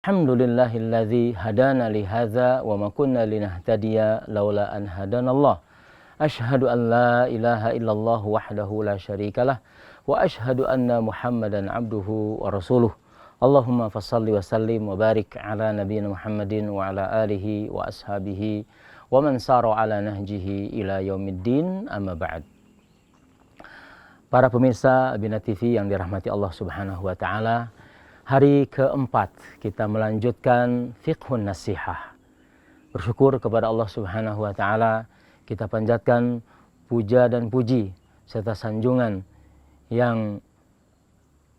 Alhamdulillahilladzi hadana li hadza wa ma kunna linahtadiya laula an hadanallah. Asyhadu an la ilaha illallah wahdahu la syarikalah wa asyhadu anna Muhammadan abduhu wa rasuluh. Allahumma fassalli wa sallim wa barik ala nabiyyina Muhammadin wa ala alihi wa ashabihi wa man sara ala nahjihi ila yaumiddin, amma ba'd. Para pemirsa Bina TV yang dirahmati Allah Subhanahu wa taala, hari keempat kita melanjutkan fiqhun nasihah. Bersyukur kepada Allah Subhanahu wa taala, kita panjatkan puja dan puji serta sanjungan yang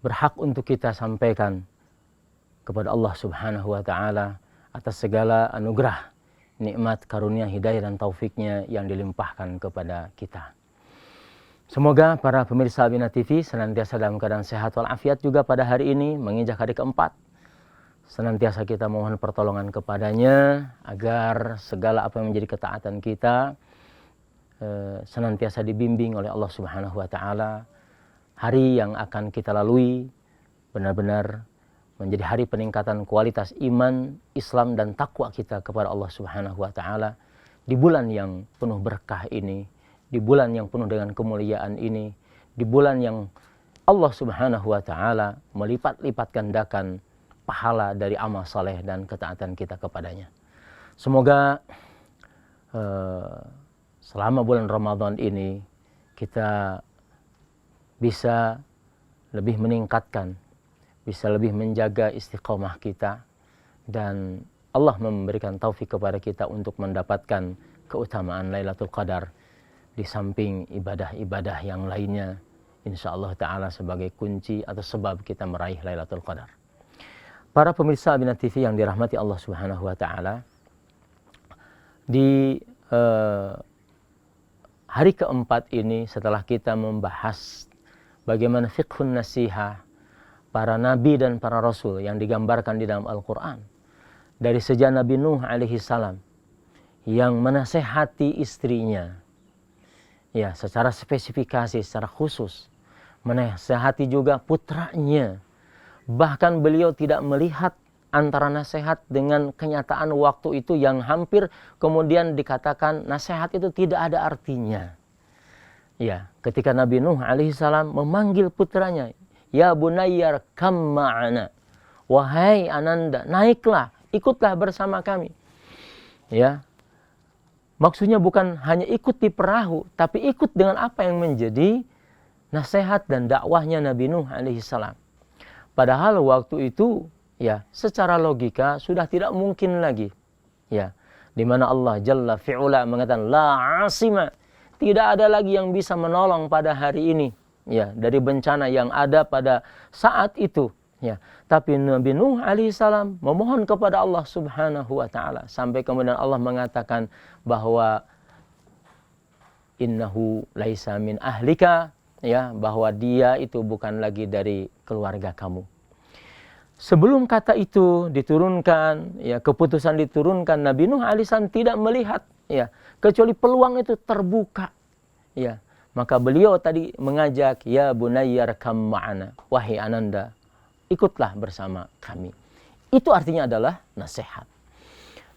berhak untuk kita sampaikan kepada Allah Subhanahu wa taala atas segala anugerah, nikmat, karunia, hidayah dan taufiknya yang dilimpahkan kepada kita. Semoga para pemirsa Bina TV senantiasa dalam keadaan sehat walafiat juga pada hari ini, menginjak hari keempat. Senantiasa kita mohon pertolongan kepadanya agar segala apa yang menjadi ketaatan kita senantiasa dibimbing oleh Allah Subhanahu wa taala. Hari yang akan kita lalui benar-benar menjadi hari peningkatan kualitas iman, Islam dan takwa kita kepada Allah Subhanahu wa taala di bulan yang penuh berkah ini, di bulan yang penuh dengan kemuliaan ini, di bulan yang Allah Subhanahu wa taala melipat-lipat gandakan pahala dari amal saleh dan ketaatan kita kepadanya. Semoga selama bulan Ramadan ini kita bisa lebih meningkatkan, bisa lebih menjaga istiqomah kita, dan Allah memberikan taufik kepada kita untuk mendapatkan keutamaan Lailatul Qadar di samping ibadah-ibadah yang lainnya, insyaallah ta'ala sebagai kunci atau sebab kita meraih Lailatul Qadar. Para pemirsa Bina TV yang dirahmati Allah Subhanahu wa ta'ala, di hari keempat ini setelah kita membahas bagaimana fiqhun nasihah para nabi dan para rasul yang digambarkan di dalam Al-Quran, dari sejak Nabi Nuh alaihi salam yang menasehati istrinya, ya, secara spesifikasi, secara khusus, menasehati juga putranya. Bahkan beliau tidak melihat antara nasihat dengan kenyataan waktu itu yang hampir kemudian dikatakan nasihat itu tidak ada artinya. Ya, ketika Nabi Nuh alaihissalam memanggil putranya, ya bunayyar kam ma'ana, wahai ananda, naiklah, ikutlah bersama kami. Ya, maksudnya bukan hanya ikut di perahu, tapi ikut dengan apa yang menjadi nasihat dan dakwahnya Nabi Nuh alaihissalam. Padahal waktu itu, ya, secara logika sudah tidak mungkin lagi, ya, di mana Allah Jalla fi'ula mengatakan la asima, tidak ada lagi yang bisa menolong pada hari ini, ya, dari bencana yang ada pada saat itu, ya. Tapi Nabi Nuh alaihissalam memohon kepada Allah Subhanahu wa taala sampai kemudian Allah mengatakan bahwa innahu laisa min ahlika, ya, bahwa dia itu bukan lagi dari keluarga kamu. Sebelum kata itu diturunkan, ya, keputusan diturunkan, Nabi Nuh alaihissalam tidak melihat, ya, kecuali peluang itu terbuka, ya. Maka beliau tadi mengajak, ya bunayyar kam ma'ana, wahai ananda, ikutlah bersama kami. Itu artinya adalah nasihat.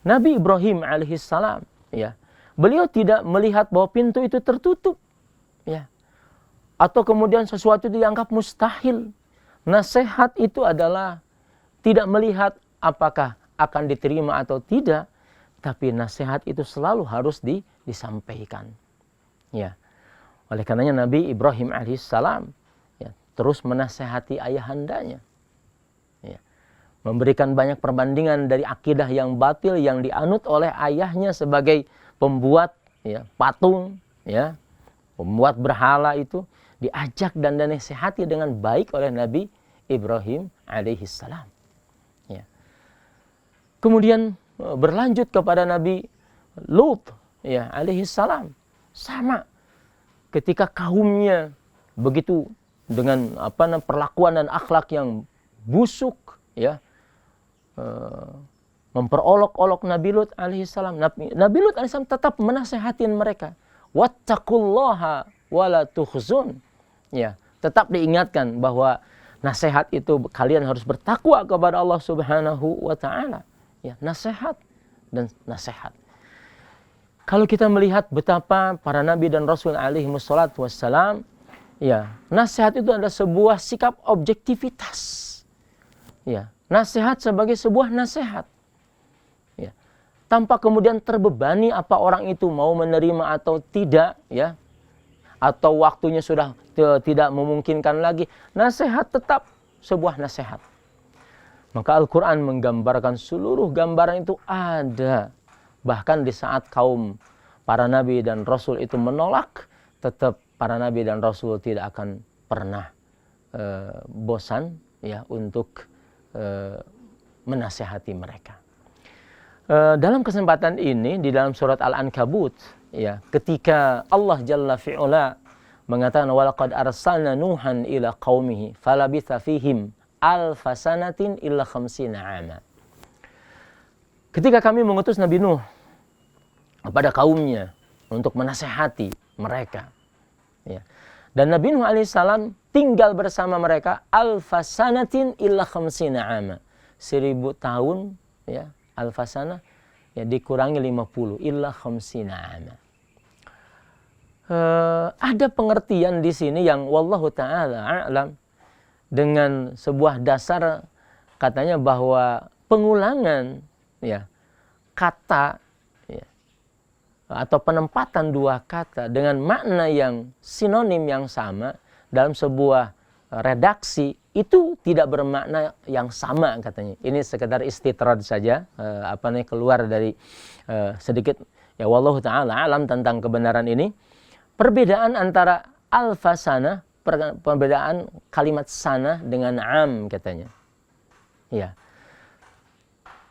Nabi Ibrahim alaihissalam, ya, beliau tidak melihat bahwa pintu itu tertutup, ya, atau kemudian sesuatu itu dianggap mustahil. Nasihat itu adalah tidak melihat apakah akan diterima atau tidak, tapi nasihat itu selalu harus disampaikan, ya. Oleh karenanya Nabi Ibrahim alaihissalam, ya, terus menasihati ayahandanya, ya, memberikan banyak perbandingan dari akidah yang batil yang dianut oleh ayahnya sebagai pembuat, ya, patung, ya, pembuat berhala itu diajak dan dinasihati dengan baik oleh Nabi Ibrahim alaihissalam, ya. Kemudian berlanjut kepada Nabi Lut, ya, alaihissalam, sama. Ketika kaumnya begitu dengan perlakuan dan akhlak yang busuk, ya, memperolok-olok Nabi Lut alaihissalam. Nabi Lut alaihissalam tetap menasihatin mereka. Wattaqullaha wala tukhzun. Ya, tetap diingatkan bahwa nasihat itu kalian harus bertakwa kepada Allah Subhanahu wa taala. Ya, nasihat dan nasihat. Kalau kita melihat betapa para nabi dan rasul alaihi wassalatu wassalam, ya, nasihat itu adalah sebuah sikap objektivitas. Ya, nasihat sebagai sebuah nasihat. Ya, tanpa kemudian terbebani apa orang itu mau menerima atau tidak, ya. Atau waktunya sudah tidak memungkinkan lagi, nasihat tetap sebuah nasihat. Maka Al-Quran menggambarkan seluruh gambaran itu ada. Bahkan di saat kaum para nabi dan rasul itu menolak, tetap para nabi dan rasul tidak akan pernah bosan, ya, untuk menasihati mereka. Dalam kesempatan ini di dalam surat Al-Ankabut, ya, ketika Allah Jalla fi'ula mengatakan walaqad arsalna nuhan ila qaumihi falabitha fihim alfasanatin illa khamsina ama. Ketika kami mengutus Nabi Nuh kepada kaumnya untuk menasihati mereka, ya. Dan Nabi Nuh alaihissalam tinggal bersama mereka alfasanatin illa khamsina ama. 1000 tahun, ya, alfasana, ya, dikurangi 50, illa khamsina ama. Ada pengertian di sini yang wallahu ta'ala a'lam dengan sebuah dasar, katanya bahwa pengulangan, ya, kata, ya, atau penempatan dua kata dengan makna yang sinonim yang sama dalam sebuah redaksi itu tidak bermakna yang sama, katanya. Ini sekedar istitrad saja, keluar dari sedikit, ya, wallahu ta'ala alam tentang kebenaran ini. Perbedaan antara alfasana, perbedaan kalimat sana dengan am, katanya. Ya.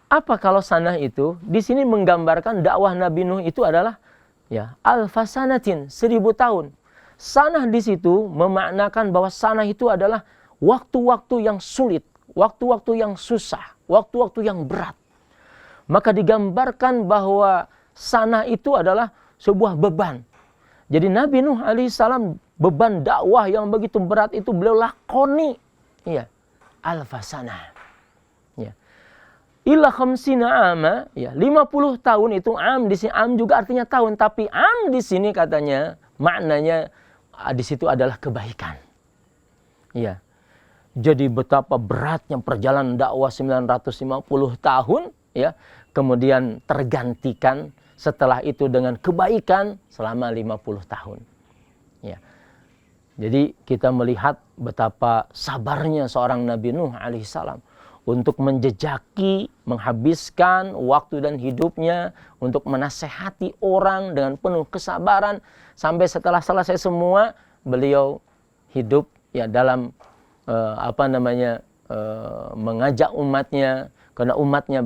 Apa kalau sanah itu di sini menggambarkan dakwah Nabi Nuh itu adalah, ya, alfasanatin, 1000 tahun. Sanah di situ memaknakan bahwa sanah itu adalah waktu-waktu yang sulit, waktu-waktu yang susah, waktu-waktu yang berat. Maka digambarkan bahwa sanah itu adalah sebuah beban. Jadi Nabi Nuh alaihissalam beban dakwah yang begitu berat itu beliau lakoni, ya, alfasanah. Ya. Illa khamsina ama, ya, 50 tahun itu am, di sini am juga artinya tahun, tapi am di sini katanya maknanya di situ adalah kebaikan. Ya. Jadi betapa beratnya perjalanan dakwah 950 tahun, ya, kemudian tergantikan setelah itu dengan kebaikan selama 50 tahun. Ya. Jadi kita melihat betapa sabarnya seorang Nabi Nuh alaihissalam untuk menjejaki, menghabiskan waktu dan hidupnya untuk menasehati orang dengan penuh kesabaran, sampai setelah selesai semua beliau hidup, ya, dalam mengajak umatnya, karena umatnya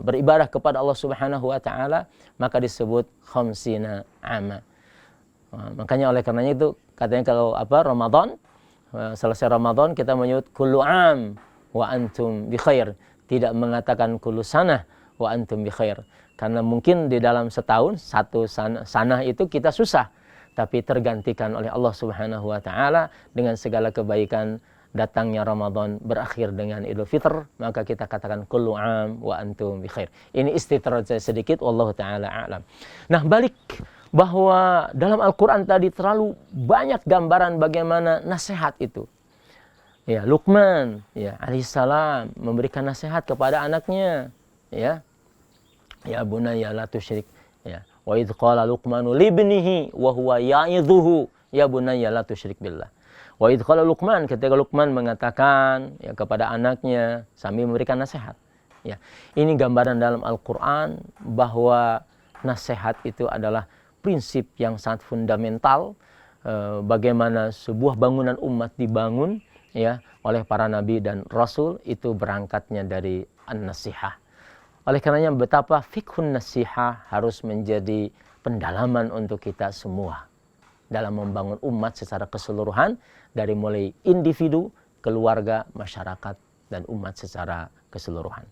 beribadah kepada Allah Subhanahu wa taala, maka disebut khamsina ama. Makanya oleh karenanya itu katanya kalau Ramadan, selesai Ramadan kita menyebut kullu am wa antum bi khair, tidak mengatakan kullu sanah wa antum bi khair, karena mungkin di dalam setahun satu sanah itu kita susah, tapi tergantikan oleh Allah Subhanahu wa taala dengan segala kebaikan. Datangnya Ramadan berakhir dengan Idul Fitr, maka kita katakan kullu am wa antum bi khair. Ini istitrad saya sedikit, wallahu taala a'lam. Nah, balik bahwa dalam Al-Qur'an tadi terlalu banyak gambaran bagaimana nasihat itu. Ya, Luqman, ya, alaihissalam memberikan nasihat kepada anaknya, ya. Ya bunayya la tusyrik, ya. Wa idz qala Luqmanu libnihi wa huwa ya'idhuhu, ya bunayya la tusyrik billah. Wa idz qala Luqman, ketika Luqman mengatakan, ya, kepada anaknya sambil memberikan nasihat. Ya. Ini gambaran dalam Al-Qur'an bahwa nasihat itu adalah prinsip yang sangat fundamental, bagaimana sebuah bangunan umat dibangun, ya, oleh para nabi dan rasul itu berangkatnya dari an-nasihah. Oleh karenanya betapa fiqhun nasihah harus menjadi pendalaman untuk kita semua dalam membangun umat secara keseluruhan, dari mulai individu, keluarga, masyarakat, dan umat secara keseluruhan.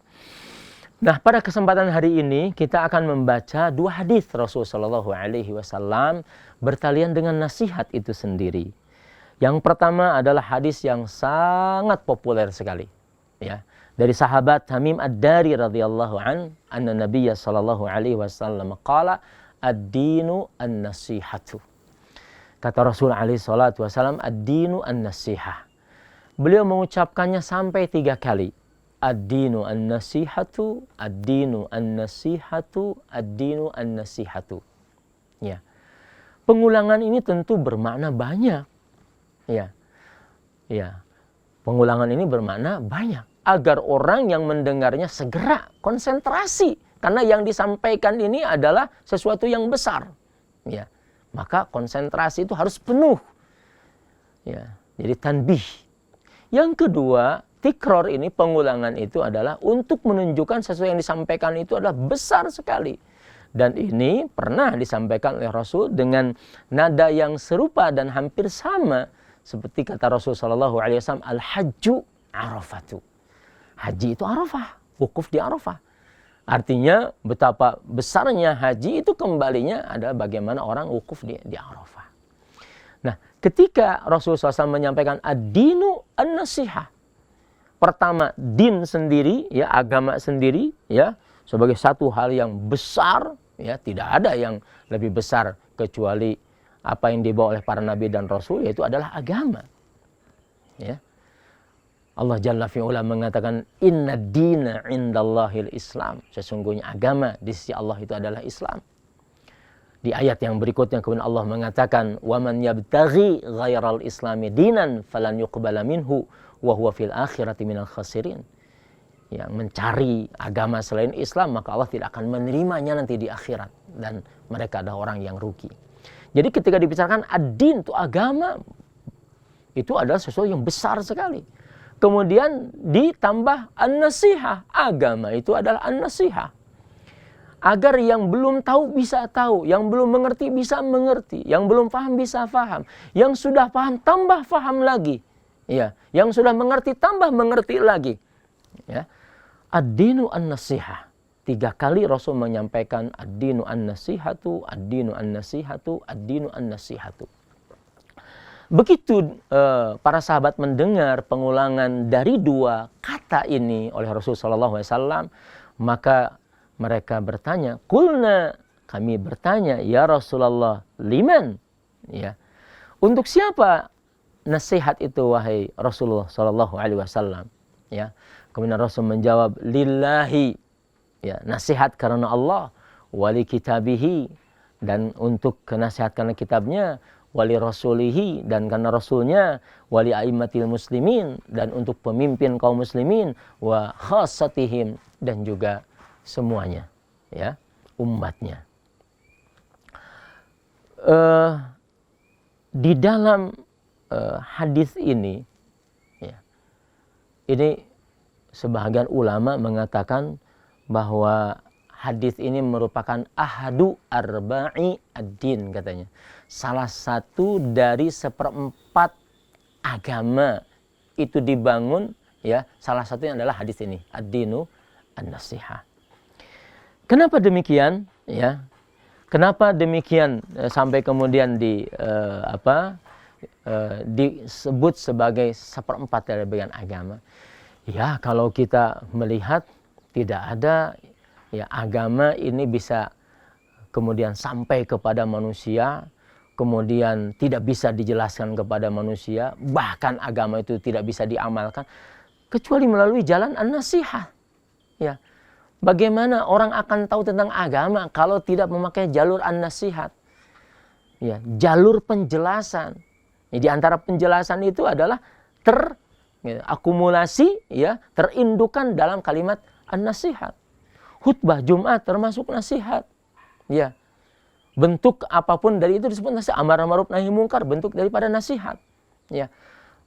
Nah, pada kesempatan hari ini kita akan membaca 2 hadis Rasulullah SAW bertalian dengan nasihat itu sendiri. Yang pertama adalah hadis yang sangat populer sekali, ya, dari sahabat Tamim Ad-Dari radhiyallahu anna Nabiyya sallallahu alaihi wasallam qala ad-dinu an-nasihatu. Kata Rasul alaihi salatu wasallam, ad-dinu an-nasihah. Beliau mengucapkannya sampai 3 kali. Ad-dinu an-nasihatu, ad-dinu an-nasihatu, ad-dinu an-nasihatu. Ya. Pengulangan ini tentu bermakna banyak. Ya. Ya. Pengulangan ini bermakna banyak agar orang yang mendengarnya segera konsentrasi karena yang disampaikan ini adalah sesuatu yang besar. Ya. Maka konsentrasi itu harus penuh. Ya. Jadi tanbih. Yang kedua, tikror ini, pengulangan itu adalah untuk menunjukkan sesuatu yang disampaikan itu adalah besar sekali. Dan ini pernah disampaikan oleh Rasul dengan nada yang serupa dan hampir sama. Seperti kata Rasul SAW, al-hajju arafatu. Haji itu Arafah, wukuf di Arafah. Artinya betapa besarnya haji itu kembalinya adalah bagaimana orang wukuf di Arafah. Nah, ketika Rasul SAW menyampaikan ad-dinu an-nasihah, pertama, din sendiri, ya, agama sendiri, ya, sebagai satu hal yang besar, ya, tidak ada yang lebih besar kecuali apa yang dibawa oleh para nabi dan rasul, yaitu adalah agama. Ya. Allah Jalla fi'ula mengatakan inna dina indallahil Islam. Sesungguhnya agama di sisi Allah itu adalah Islam. Di ayat yang berikutnya kemudian Allah mengatakan wa man yabtaghi ghairal islami dinan falan yuqbala minhu wa huwa fil akhirati minal khasirin. Yang mencari agama selain Islam maka Allah tidak akan menerimanya nanti di akhirat dan mereka adalah orang yang rugi. Jadi ketika dibicarakan ad-din itu agama itu adalah sesuatu yang besar sekali. Kemudian ditambah an-nasihah, agama itu adalah an-nasihah. Agar yang belum tahu bisa tahu, yang belum mengerti bisa mengerti, yang belum paham bisa paham, yang sudah paham tambah paham lagi, ya, yang sudah mengerti tambah mengerti lagi, ya. Ad-dinu an-nasihah. 3 kali Rasul menyampaikan ad-dinu an-nasihatu, ad-dinu an-nasihatu, ad-dinu an-nasihatu. Begitu para sahabat mendengar pengulangan dari 2 kata ini oleh Rasul SAW, maka mereka bertanya, kulna, kami bertanya, ya Rasulullah, liman? Ya. Untuk siapa nasihat itu wahai Rasulullah SAW? Ya. Kemudian Rasul menjawab, lillahi. Ya, nasihat karena Allah, wali kitabihi, dan untuk nasihat karena kitabnya, wali rasulihi, dan karena rasulnya, wali a'immatil muslimin, dan untuk pemimpin kaum muslimin, wa khasatihim, dan juga semuanya, ya, umatnya. Di dalam hadis ini, ya, ini sebahagian ulama mengatakan bahwa hadis ini merupakan ahadu arba'i ad-din, katanya. Salah satu dari 1/4 agama itu dibangun, ya, salah satunya adalah hadis ini, ad-dinu an-nasihah. Kenapa demikian? Ya, kenapa demikian sampai kemudian disebut sebagai 1/4 dari bagian agama? Ya, kalau kita melihat tidak ada, ya, agama ini bisa kemudian sampai kepada manusia, kemudian tidak bisa dijelaskan kepada manusia, bahkan agama itu tidak bisa diamalkan kecuali melalui jalan an-nasihah. Ya. Bagaimana orang akan tahu tentang agama kalau tidak memakai jalur an-nasihat? Ya, jalur penjelasan. Ya, di antara penjelasan itu adalah terakumulasi, ya, terindukan dalam kalimat an-nasihat. Khutbah Jumat termasuk nasihat. Ya. Bentuk apapun dari itu disebut nasihat. Amar ma'ruf nahi mungkar, bentuk daripada nasihat. Ya.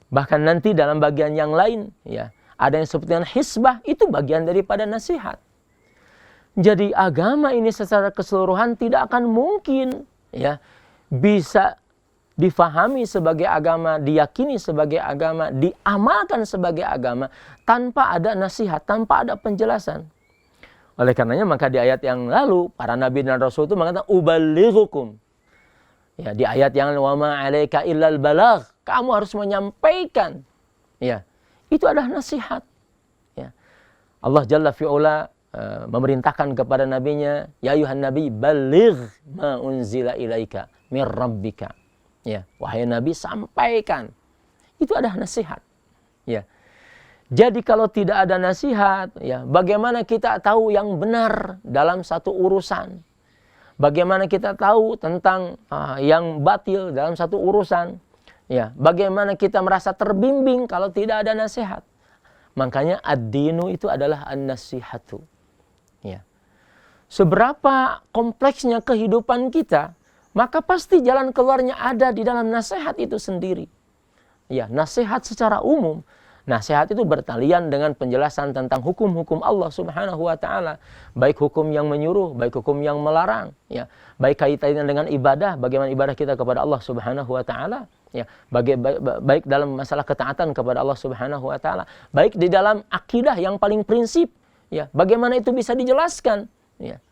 Bahkan nanti dalam bagian yang lain, ya, ada yang disebut dengan hisbah, itu bagian daripada nasihat. Jadi agama ini secara keseluruhan tidak akan mungkin, ya, bisa difahami sebagai agama, diyakini sebagai agama, diamalkan sebagai agama tanpa ada nasihat, tanpa ada penjelasan. Oleh karenanya maka di ayat yang lalu para nabi dan rasul itu mengatakan ubalighukum. Ya, di ayat yang wa ma 'alaika illal balagh, kamu harus menyampaikan. Ya, itu adalah nasihat. Ya. Allah Jalla fi'ula memerintahkan kepada nabinya, ya ayuhan nabi baligh ma unzila ilaika mir rabbika. Ya, wahai nabi, sampaikan. Itu adalah nasihat. Ya. Jadi kalau tidak ada nasihat, ya, bagaimana kita tahu yang benar dalam satu urusan? Bagaimana kita tahu tentang yang batil dalam satu urusan? Ya, bagaimana kita merasa terbimbing kalau tidak ada nasihat? Makanya ad-dinu itu adalah an-nasihatu. Ya. Seberapa kompleksnya kehidupan kita, maka pasti jalan keluarnya ada di dalam nasihat itu sendiri. Ya, nasihat secara umum. Nasihat itu bertalian dengan penjelasan tentang hukum-hukum Allah Subhanahu wa taala, baik hukum yang menyuruh, baik hukum yang melarang, ya. Baik kaitannya dengan ibadah, bagaimana ibadah kita kepada Allah Subhanahu wa taala, ya. Baik dalam masalah ketaatan kepada Allah Subhanahu wa taala, baik di dalam akidah yang paling prinsip, ya. Bagaimana itu bisa dijelaskan, ya.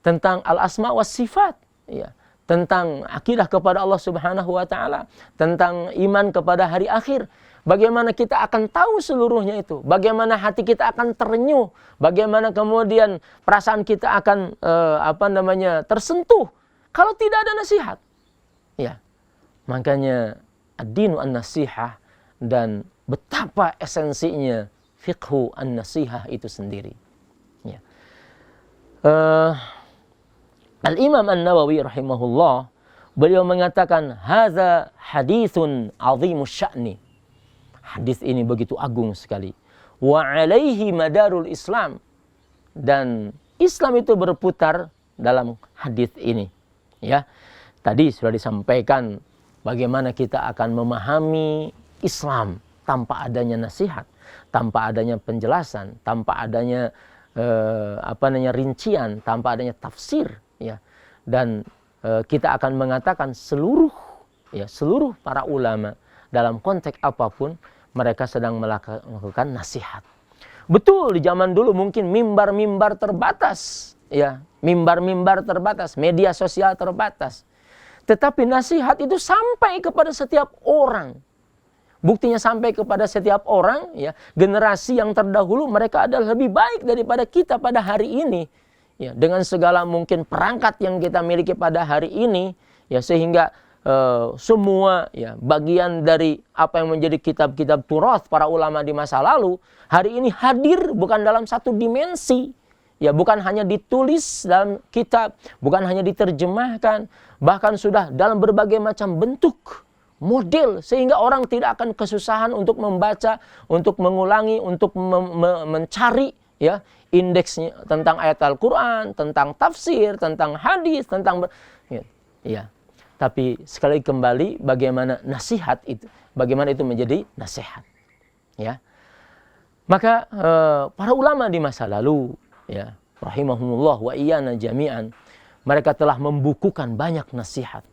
Tentang al-asma was sifat, ya. Tentang akidah kepada Allah Subhanahu wa taala, tentang iman kepada hari akhir. Bagaimana kita akan tahu seluruhnya itu? Bagaimana hati kita akan terenyuh? Bagaimana kemudian perasaan kita akan tersentuh kalau tidak ada nasihat? Ya. Makanya ad-dinu an-nasihah, dan betapa esensinya fiqhu an-nasihah itu sendiri. Ya. Al-Imam An-Nawawi rahimahullah, beliau mengatakan hadza haditsun 'azimus sya'ni. Hadis ini begitu agung sekali. Wa 'alaihi madarul Islam, dan Islam itu berputar dalam hadis ini. Ya. Tadi sudah disampaikan bagaimana kita akan memahami Islam tanpa adanya nasihat, tanpa adanya penjelasan, tanpa adanya rincian, tanpa adanya tafsir, ya. Dan kita akan mengatakan seluruh para ulama dalam konteks apapun mereka sedang melakukan nasihat. Betul, di zaman dulu mungkin mimbar-mimbar terbatas, ya, mimbar-mimbar terbatas, media sosial terbatas. Tetapi nasihat itu sampai kepada setiap orang. Buktinya sampai kepada setiap orang, ya. Generasi yang terdahulu mereka adalah lebih baik daripada kita pada hari ini, ya, dengan segala mungkin perangkat yang kita miliki pada hari ini, ya, sehingga semua, ya, bagian dari apa yang menjadi kitab-kitab turath para ulama di masa lalu hari ini hadir bukan dalam satu dimensi, ya, bukan hanya ditulis dalam kitab, bukan hanya diterjemahkan, bahkan sudah dalam berbagai macam bentuk model, sehingga orang tidak akan kesusahan untuk membaca, untuk mengulangi, untuk mencari, ya, indeksnya tentang ayat Al-Quran, tentang tafsir, tentang hadis, tentang ya. Tapi sekali kembali, bagaimana nasihat itu, bagaimana itu menjadi nasihat, ya. Maka para ulama di masa lalu, ya, rahimahumullah wa iyana jami'an, mereka telah membukukan banyak nasihat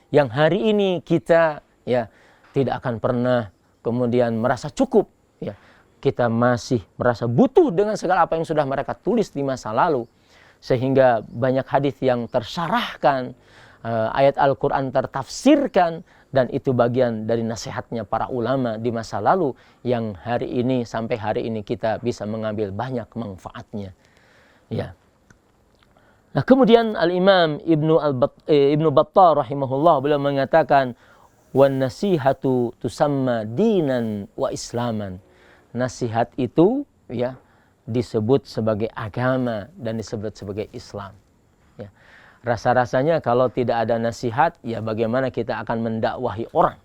yang hari ini kita, ya, tidak akan pernah kemudian merasa cukup, ya. Kita masih merasa butuh dengan segala apa yang sudah mereka tulis di masa lalu, sehingga banyak hadis yang tersyarahkan, ayat Al-Quran tertafsirkan, dan itu bagian dari nasihatnya para ulama di masa lalu yang hari ini, sampai hari ini kita bisa mengambil banyak manfaatnya, ya. Nah, kemudian Al-Imam Ibnu Battal rahimahullah, beliau mengatakan wan nasihatu tusamma dinan wa islaman. Nasihat itu, ya, disebut sebagai agama dan disebut sebagai Islam, ya. Rasa-rasanya kalau tidak ada nasihat, ya, bagaimana kita akan mendakwahi orang?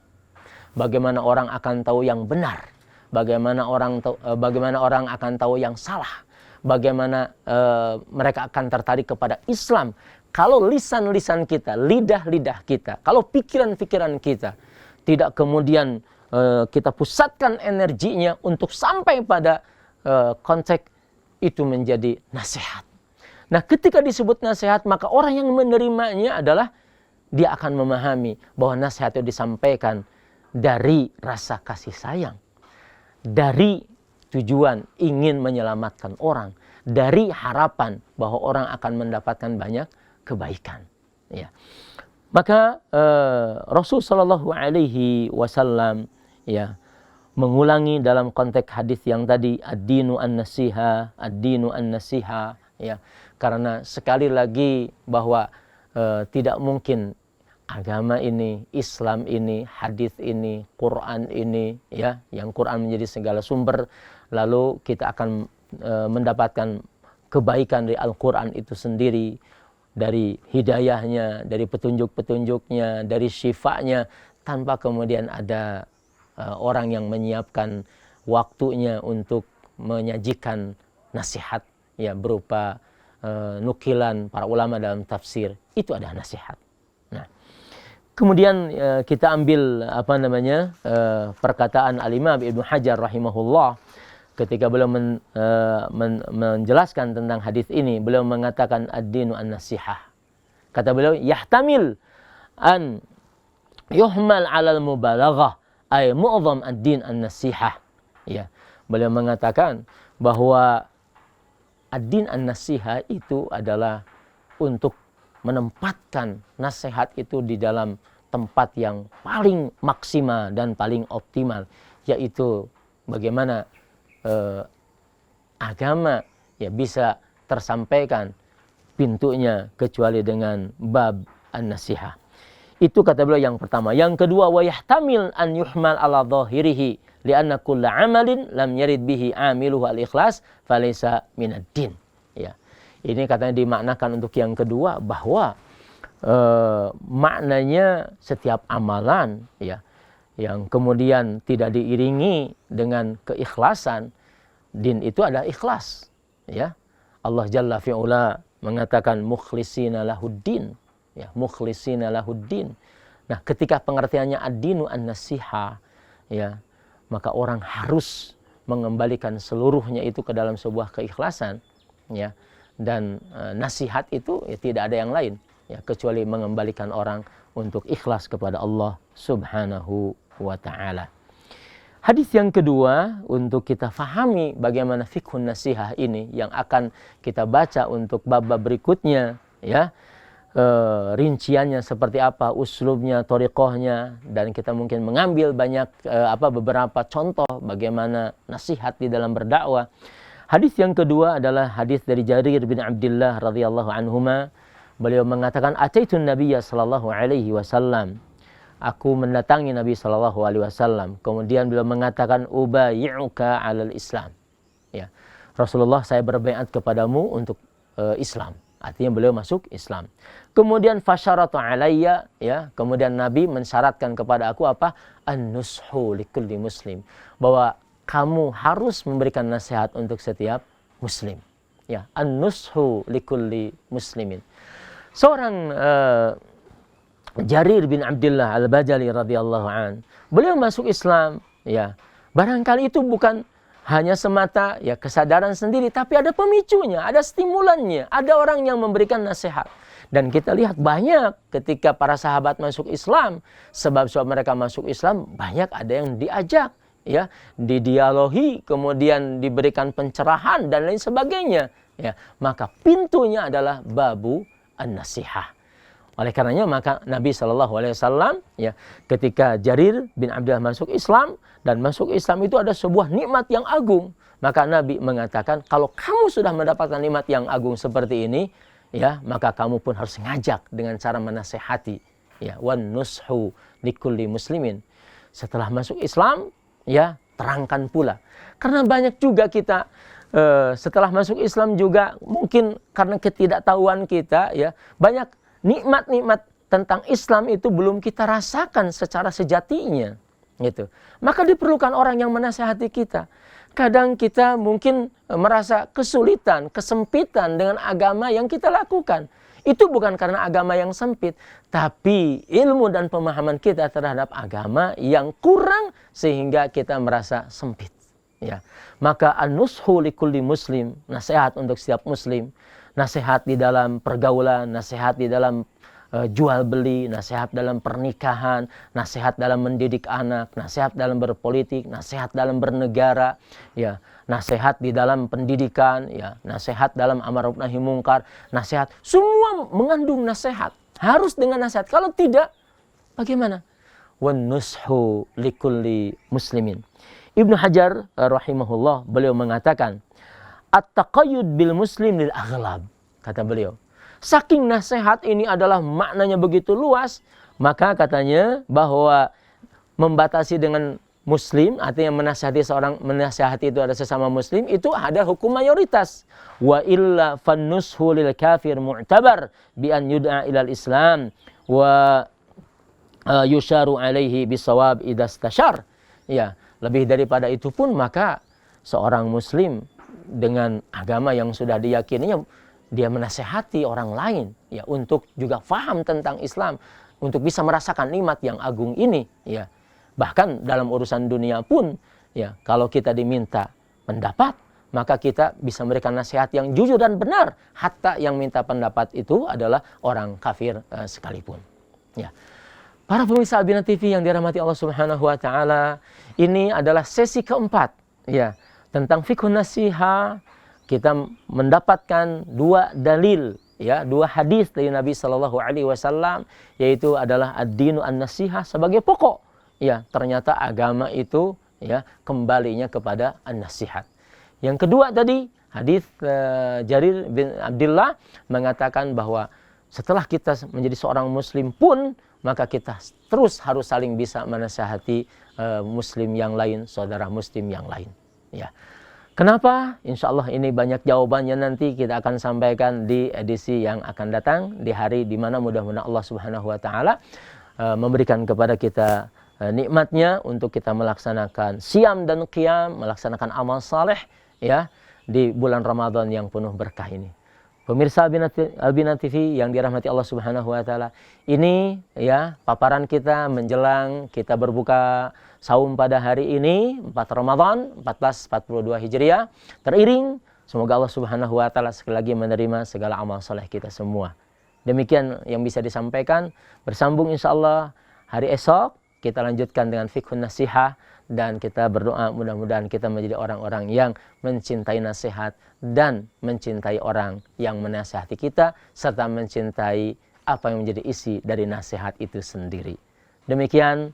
Bagaimana orang akan tahu yang benar? Bagaimana orang akan tahu yang salah? Bagaimana mereka akan tertarik kepada Islam? Kalau lisan-lisan kita, lidah-lidah kita, kalau pikiran-pikiran kita tidak kemudian kita pusatkan energinya untuk sampai pada konteks itu menjadi nasihat. Nah, ketika disebut nasihat, maka orang yang menerimanya adalah dia akan memahami bahwa nasihat itu disampaikan dari rasa kasih sayang, dari tujuan ingin menyelamatkan orang, dari harapan bahwa orang akan mendapatkan banyak kebaikan, ya. Maka Rasul Shallallahu Alaihi Wasallam ya mengulangi dalam konteks hadis yang tadi, ad-dinu an-nasiha, ad-dinu an-nasiha, ya, karena sekali lagi bahwa tidak mungkin agama ini, Islam ini, hadis ini, Quran ini, ya, yang Quran menjadi segala sumber, lalu kita akan mendapatkan kebaikan dari Al-Quran itu sendiri, dari hidayahnya, dari petunjuk-petunjuknya, dari syifanya, tanpa kemudian ada orang yang menyiapkan waktunya untuk menyajikan nasihat, ya, berupa nukilan para ulama dalam tafsir. Itu adalah nasihat. Nah, kemudian kita ambil perkataan Al-Imam Ibnu Hajar rahimahullah ketika beliau menjelaskan tentang hadis ini. Beliau mengatakan ad-dinu an-nasihah. Kata beliau, yahtamil an yuhmal 'alal mubalaghah ay mu'dham ad-din an-nasihah. Ya, beliau mengatakan bahwa ad-din an-nasihah itu adalah untuk menempatkan nasihat itu di dalam tempat yang paling maksimal dan paling optimal, yaitu bagaimana agama ya bisa tersampaikan pintunya kecuali dengan bab an-nasihah. Itu kata beliau yang pertama. Yang kedua, wa yahtamil an yuhmal ala dhahirihi li'anna kulla amalin lam yarid bihi amiluhu al-ikhlas falaysa minad din. Ya. Ini katanya dimaknakan untuk yang kedua bahwa maknanya setiap amalan ya yang kemudian tidak diiringi dengan keikhlasan, din itu adalah ikhlas, ya. Allah Jalla fi'ula mengatakan mukhlisina lahuddin, ya, mukhlisina lahuddin. Nah, ketika pengertiannya ad-dinu an-nasiha, ya, maka orang harus mengembalikan seluruhnya itu ke dalam sebuah keikhlasan, ya. Dan nasihat itu ya, tidak ada yang lain ya kecuali mengembalikan orang untuk ikhlas kepada Allah Subhanahu wa ta'ala. Hadis yang kedua untuk kita fahami bagaimana fikhun nasihah ini yang akan kita baca untuk bab-bab berikutnya, ya, rinciannya seperti apa, uslubnya, thariqahnya, dan kita mungkin mengambil banyak beberapa contoh bagaimana nasihat di dalam berdakwah. Hadis yang kedua adalah hadis dari Jarir bin Abdullah radhiyallahu anhuma. Beliau mengatakan, "Ataitun Nabiyya sallallahu alaihi wasallam." Aku mendatangi Nabi sallallahu alaihi wasallam. Kemudian beliau mengatakan, "Ubayyi'uka 'alal Islam." Ya. Rasulullah, saya berbaiat kepadamu untuk Islam. Artinya beliau masuk Islam. Kemudian fasyaratu alayya, ya, kemudian Nabi mensyaratkan kepada aku apa? An-nushu likulli muslim. Bahwa kamu harus memberikan nasihat untuk setiap muslim. Ya, an-nushu likulli muslimin. Seorang Jarir bin Abdullah Al-Bajali radhiyallahu an, beliau masuk Islam, ya. Barangkali itu bukan hanya semata ya kesadaran sendiri, tapi ada pemicunya, ada stimulannya, ada orang yang memberikan nasihat. Dan kita lihat banyak ketika para sahabat masuk Islam, sebab mereka masuk Islam banyak ada yang diajak, ya, didialogi, kemudian diberikan pencerahan dan lain sebagainya, ya. Maka pintunya adalah babu an-nasihah. Oleh karenanya maka Nabi SAW ya, ketika Jarir bin Abdullah masuk Islam, dan masuk Islam itu ada sebuah nikmat yang agung, maka Nabi mengatakan, kalau kamu sudah mendapatkan nikmat yang agung seperti ini, ya, maka kamu pun harus ngajak dengan cara menasehati, ya, wan nushu likulli muslimin. Setelah masuk Islam, ya, terangkan pula. Karena banyak juga kita setelah masuk Islam juga mungkin karena ketidaktahuan kita, ya, banyak nikmat-nikmat tentang Islam itu belum kita rasakan secara sejatinya, gitu. Maka diperlukan orang yang menasihati kita. Kadang kita mungkin merasa kesulitan, kesempitan dengan agama yang kita lakukan. Itu bukan karena agama yang sempit, tapi ilmu dan pemahaman kita terhadap agama yang kurang sehingga kita merasa sempit. Ya. Maka an-nushu likulli muslim, nasihat untuk setiap muslim. Nasihat di dalam pergaulan, nasihat di dalam jual beli, nasihat dalam pernikahan, nasihat dalam mendidik anak, nasihat dalam berpolitik, nasihat dalam bernegara, ya, nasihat di dalam pendidikan, ya, nasihat dalam amar ma'ruf nahi mungkar, nasihat, semua mengandung nasihat, Harus dengan nasihat. Kalau tidak, bagaimana? Wan nushu likulli muslimin. Ibnu Hajar rahimahullah, beliau mengatakan, at-taqayyud bil muslim lil aghlab. Kata beliau, saking nasihat ini adalah maknanya begitu luas, maka katanya bahwa membatasi dengan muslim, artinya menasihati itu ada sesama muslim, itu ada hukum mayoritas. Wa illa fannushu lil kafir mu'tabar bi an yud'a ilal islam wa yusharu alaihi bisawab idastashar. Ya, lebih daripada itu pun maka seorang muslim dengan agama yang sudah diyakininya, dia menasehati orang lain ya untuk juga faham tentang Islam, untuk bisa merasakan nikmat yang agung ini ya. Bahkan dalam urusan dunia pun, ya, kalau kita diminta pendapat, maka kita bisa memberikan nasihat yang jujur dan benar. Hatta yang minta pendapat itu adalah orang kafir sekalipun. Ya. Para pemirsa Al-Bina TV yang dirahmati Allah Subhanahu wa taala, ini adalah sesi keempat, ya, tentang fiqhun nasiha. Kita mendapatkan dua dalil, ya, dua hadis dari Nabi Shallallahu alaihi wasallam, yaitu adalah ad-dinu an-nasiha sebagai pokok. Ya, ternyata agama itu ya kembalinya kepada an-nasihat. Yang kedua tadi hadis Jarir bin Abdullah mengatakan bahwa setelah kita menjadi seorang muslim pun maka kita terus harus saling bisa menasihati muslim yang lain, saudara muslim yang lain. Ya. Kenapa? Insya Allah ini banyak jawabannya, nanti kita akan sampaikan di edisi yang akan datang, di hari di mana mudah-mudahan Allah Subhanahu wa taala memberikan kepada kita nikmatnya untuk kita melaksanakan siam dan qiyam, melaksanakan amal saleh ya di bulan Ramadan yang penuh berkah ini. Pemirsa Al-Bina TV yang dirahmati Allah Subhanahu wa taala, ini ya paparan kita menjelang kita berbuka saum pada hari ini 4 Ramadan 1442 Hijriah, teriring semoga Allah Subhanahu wa taala sekali lagi menerima segala amal saleh kita semua. Demikian yang bisa disampaikan. Bersambung insyaallah hari esok kita lanjutkan dengan fiqhun nasihah, dan kita berdoa mudah-mudahan kita menjadi orang-orang yang mencintai nasihat dan mencintai orang yang menasihati kita, serta mencintai apa yang menjadi isi dari nasihat itu sendiri. Demikian,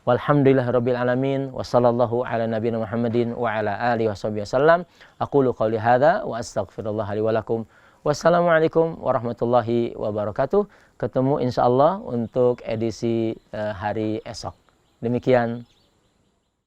walhamdulillahirabbil alamin, wa sallallahu ala nabiyina Muhammadin wa ala alihi wasallam. Aqulu qouli hadza wa astaghfirullah li wa lakum. Wassalamualaikum warahmatullahi wabarakatuh. Ketemu insyaallah untuk edisi hari esok. Demikian,